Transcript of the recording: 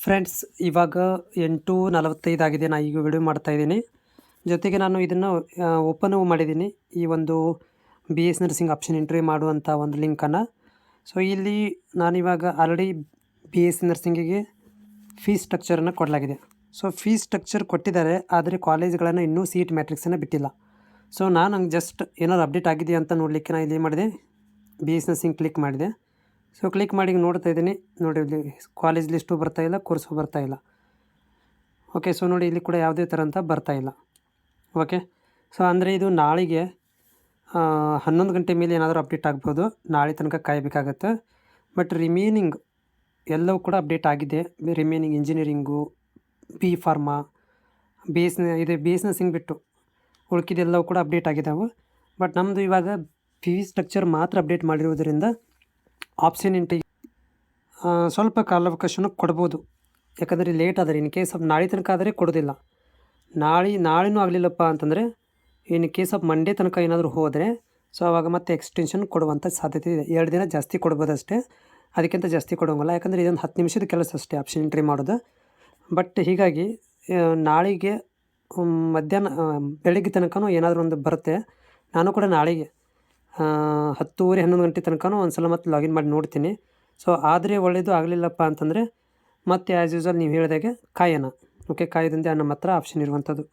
Friends, ಇವಾಗ 8:45 ಆಗಿದೆ. ನಾನು ಈಗ ವಿಡಿಯೋ ಮಾಡ್ತಾಯಿದ್ದೀನಿ. ಜೊತೆಗೆ ನಾನು ಇದನ್ನು ಓಪನ್ ಮಾಡಿದ್ದೀನಿ, ಈ ಒಂದು B S nursing option entry ಮಾಡುವಂಥ ಒಂದು ಲಿಂಕನ್ನು. ಸೊ ಇಲ್ಲಿ ನಾನಿವಾಗ ಆಲ್ರೆಡಿ ಬಿ ಎಸ್ ನರ್ಸಿಂಗಿಗೆ ಫೀಸ್ ಸ್ಟ್ರಕ್ಚರನ್ನು ಕೊಡಲಾಗಿದೆ. ಸೊ ಫೀಸ್ ಸ್ಟ್ರಕ್ಚರ್ ಕೊಟ್ಟಿದ್ದಾರೆ, ಆದರೆ ಕಾಲೇಜ್ಗಳನ್ನು ಇನ್ನೂ ಸೀಟ್ ಮ್ಯಾಟ್ರಿಕ್ಸನ್ನು ಬಿಟ್ಟಿಲ್ಲ. ಸೊ ನಾನು ಹಂಗೆ ಜಸ್ಟ್ ಏನಾದ್ರು ಅಪ್ಡೇಟ್ ಆಗಿದೆಯಾ ಅಂತ ನೋಡಲಿಕ್ಕೆ ನಾನು ಇಲ್ಲಿ ಏನು ಮಾಡಿದೆ, ಬಿ ಎಸ್ ನರ್ಸಿಂಗ್ ಕ್ಲಿಕ್ ಮಾಡಿದೆ. ಸೊ ಕ್ಲಿಕ್ ಮಾಡಿ ನೋಡ್ತಾ ಇದ್ದೀನಿ. ನೋಡಿ, ಇಲ್ಲಿ ಕಾಲೇಜ್ ಲಿಸ್ಟು ಬರ್ತಾಯಿಲ್ಲ, ಕೋರ್ಸು ಬರ್ತಾಯಿಲ್ಲ. ಓಕೆ, ಸೊ ನೋಡಿ ಇಲ್ಲಿ ಕೂಡ ಯಾವುದೇ ಥರ ಅಂತ ಬರ್ತಾಯಿಲ್ಲ. ಓಕೆ, ಸೊ ಅಂದರೆ ಇದು ನಾಳೆಗೆ 11 ಗಂಟೆ ಮೇಲೆ ಏನಾದರೂ ಅಪ್ಡೇಟ್ ಆಗ್ಬೋದು. ನಾಳೆ ತನಕ ಕಾಯಬೇಕಾಗತ್ತೆ. ಬಟ್ ರಿಮೇನಿಂಗ್ ಎಲ್ಲವೂ ಕೂಡ ಅಪ್ಡೇಟ್ ಆಗಿದೆ. Remaining engineering, B pharma, B S nursing ಬಿಟ್ಟು ಉಳ್ಕಿದೆಲ್ಲವೂ ಕೂಡ ಅಪ್ಡೇಟ್ ಆಗಿದ್ದಾವೆ. ಬಟ್ ನಮ್ಮದು ಇವಾಗ ಫೀಸ್ ಸ್ಟ್ರಕ್ಚರ್ ಮಾತ್ರ ಅಪ್ಡೇಟ್ ಮಾಡಿರುವುದರಿಂದ ಆಪ್ಷನ್ ಎಂಟ್ರಿಗೆ ಸ್ವಲ್ಪ ಕಾಲಾವಕಾಶನೂ ಕೊಡ್ಬೋದು. ಯಾಕಂದರೆ ಲೇಟ್ ಆದರೆ, ಇನ್ ಕೇಸ್ ಆಫ್ ನಾಳೆ ತನಕ ಆದರೆ ಕೊಡೋದಿಲ್ಲ. ನಾಳೆನೂ ಆಗಲಿಲ್ಲಪ್ಪ ಅಂತಂದರೆ, ಇನ್ ಕೇಸ್ ಆಫ್ ಮಂಡೇ ತನಕ ಏನಾದರೂ ಹೋದರೆ, ಸೊ ಆವಾಗ ಮತ್ತೆ ಎಕ್ಸ್ಟೆನ್ಷನ್ ಕೊಡುವಂಥ ಸಾಧ್ಯತೆ ಇದೆ. 2 ದಿನ ಜಾಸ್ತಿ ಕೊಡ್ಬೋದು ಅಷ್ಟೇ, ಅದಕ್ಕಿಂತ ಜಾಸ್ತಿ ಕೊಡೋಂಗಿಲ್ಲ. ಯಾಕಂದರೆ ಇದೊಂದು 10 ನಿಮಿಷದ ಕೆಲಸ ಅಷ್ಟೇ ಆಪ್ಷನ್ ಎಂಟ್ರಿ ಮಾಡೋದು. ಬಟ್ ಹೀಗಾಗಿ ನಾಳೆಗೆ ಮಧ್ಯಾಹ್ನ ಬೆಳಗ್ಗೆ ತನಕನೂ ಏನಾದರೂ ಒಂದು ಬರುತ್ತೆ. ನಾನು ಕೂಡ ನಾಳೆಗೆ 10:30 11 ಗಂಟೆ ತನಕನೂ ಒಂದು ಸಲ ಮತ್ತೆ ಲಾಗಿನ್ ಮಾಡಿ ನೋಡ್ತೀನಿ. ಸೊ ಆದರೆ ಒಳ್ಳೆಯದು, ಆಗಲಿಲ್ಲಪ್ಪ ಅಂತಂದರೆ ಮತ್ತೆ ಆ್ಯಸ್ ಯೂಸ್ವಲ್ ನೀವು ಹೇಳಿದಾಗೆ ಕಾಯೋಣ. ಓಕೆ, ಕಾಯೋದ್ರಿಂದ ನಮ್ಮ ಹತ್ರ ಆಪ್ಷನ್ ಇರುವಂಥದ್ದು.